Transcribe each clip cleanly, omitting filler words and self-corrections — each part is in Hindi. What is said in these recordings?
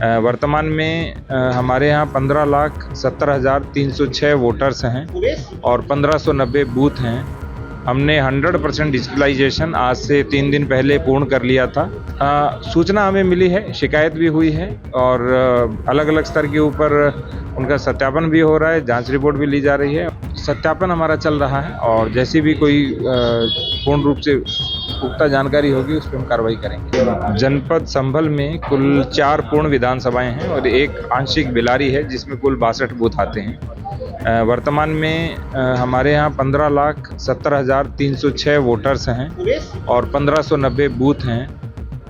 वर्तमान में हमारे यहाँ 15,70,306 वोटर्स हैं और 1590 बूथ हैं। हमने 100% डिजिटलाइजेशन आज से 3 दिन पहले पूर्ण कर लिया था। सूचना हमें मिली है, शिकायत भी हुई है और अलग अलग स्तर के ऊपर उनका सत्यापन भी हो रहा है, जांच रिपोर्ट भी ली जा रही है। सत्यापन हमारा चल रहा है और जैसी भी कोई पूर्ण रूप से पुख्ता जानकारी होगी उस पर हम कार्रवाई करेंगे। जनपद संभल में कुल 4 पूर्ण विधानसभाएं हैं और एक आंशिक बिलारी है जिसमें कुल 62 बूथ आते हैं। वर्तमान में हमारे यहाँ 15,70,306 वोटर्स हैं और 1590 बूथ हैं।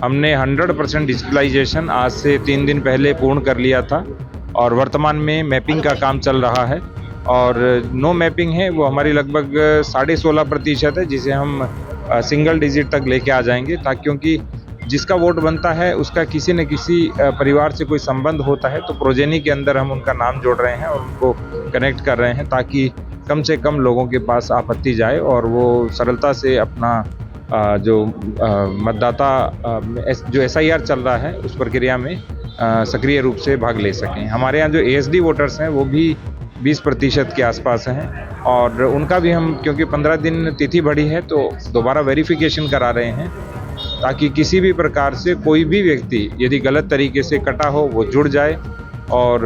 हमने 100% डिजिटलाइजेशन आज से 3 दिन पहले पूर्ण कर लिया था और वर्तमान में मैपिंग का काम चल रहा है और नो मैपिंग है वो हमारी लगभग 16.5% है, जिसे हम सिंगल डिजिट तक लेके आ जाएंगे ताकि क्योंकि जिसका वोट बनता है उसका किसी न किसी परिवार से कोई संबंध होता है, तो प्रोजेनी के अंदर हम उनका नाम जोड़ रहे हैं और उनको कनेक्ट कर रहे हैं ताकि कम से कम लोगों के पास आपत्ति जाए और वो सरलता से अपना जो मतदाता जो SIR चल रहा है उस प्रक्रिया में सक्रिय रूप से भाग ले सकें। हमारे यहाँ जो ASD वोटर्स हैं वो भी 20% के आसपास हैं और उनका भी हम क्योंकि 15 दिन तिथि बढ़ी है तो दोबारा वेरिफिकेशन करा रहे हैं ताकि किसी भी प्रकार से कोई भी व्यक्ति यदि गलत तरीके से कटा हो वो जुड़ जाए और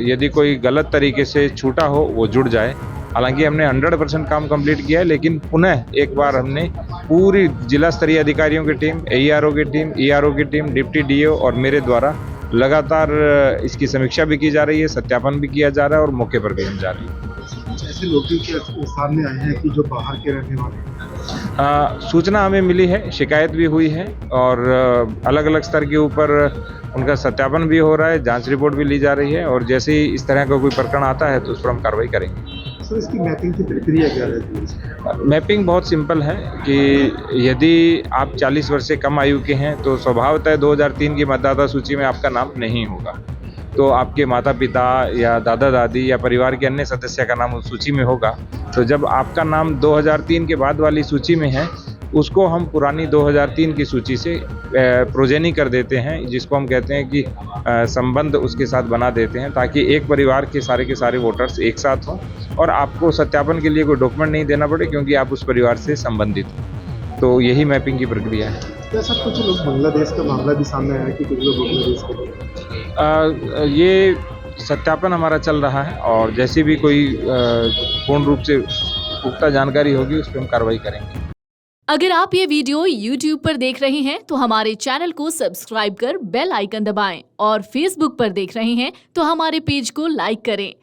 यदि कोई गलत तरीके से छूटा हो वो जुड़ जाए। हालांकि हमने 100% काम कंप्लीट किया है, लेकिन पुनः एक बार हमने पूरी जिला स्तरीय अधिकारियों की टीम, AERO की टीम, ERO की टीम, डिप्टी DO और मेरे द्वारा लगातार इसकी समीक्षा भी की जा रही है, सत्यापन भी किया जा रहा है और मौके पर भी हम जा रहे हैं। ऐसे लोग भी सामने आए हैं कि जो बाहर के रहने वाले हैं? सूचना हमें मिली है, शिकायत भी हुई है और अलग अलग स्तर के ऊपर उनका सत्यापन भी हो रहा है, जांच रिपोर्ट भी ली जा रही है और जैसे ही इस तरह का कोई प्रकरण आता है तो उस पर हम कार्रवाई करेंगे। सर, इसकी मैपिंग की प्रक्रिया क्या रहती है? मैपिंग बहुत सिंपल है कि यदि आप 40 वर्ष से कम आयु के हैं तो स्वभावतः 2003 की मतदाता सूची में आपका नाम नहीं होगा, तो आपके माता पिता या दादा दादी या परिवार के अन्य सदस्य का नाम उस सूची में होगा। तो जब आपका नाम 2003 के बाद वाली सूची में है उसको हम पुरानी 2003 की सूची से प्रोजेनी कर देते हैं, जिसको हम कहते हैं कि संबंध उसके साथ बना देते हैं ताकि एक परिवार के सारे वोटर्स एक साथ हों और आपको सत्यापन के लिए कोई डॉक्यूमेंट नहीं देना पड़े क्योंकि आप उस परिवार से संबंधित हो। तो यही मैपिंग की प्रक्रिया है। क्या सर कुछ लोग बांग्लादेश का मामला भी सामने आया कि कुछ लोग बांग्लादेश के लोग? ये सत्यापन हमारा चल रहा है और जैसी भी कोई पूर्ण रूप से पुख्ता जानकारी होगी उस पर हम कार्रवाई करेंगे। अगर आप ये वीडियो YouTube पर देख रहे हैं तो हमारे चैनल को सब्सक्राइब कर बेल आइकन दबाएं और Facebook पर देख रहे हैं तो हमारे पेज को लाइक करें।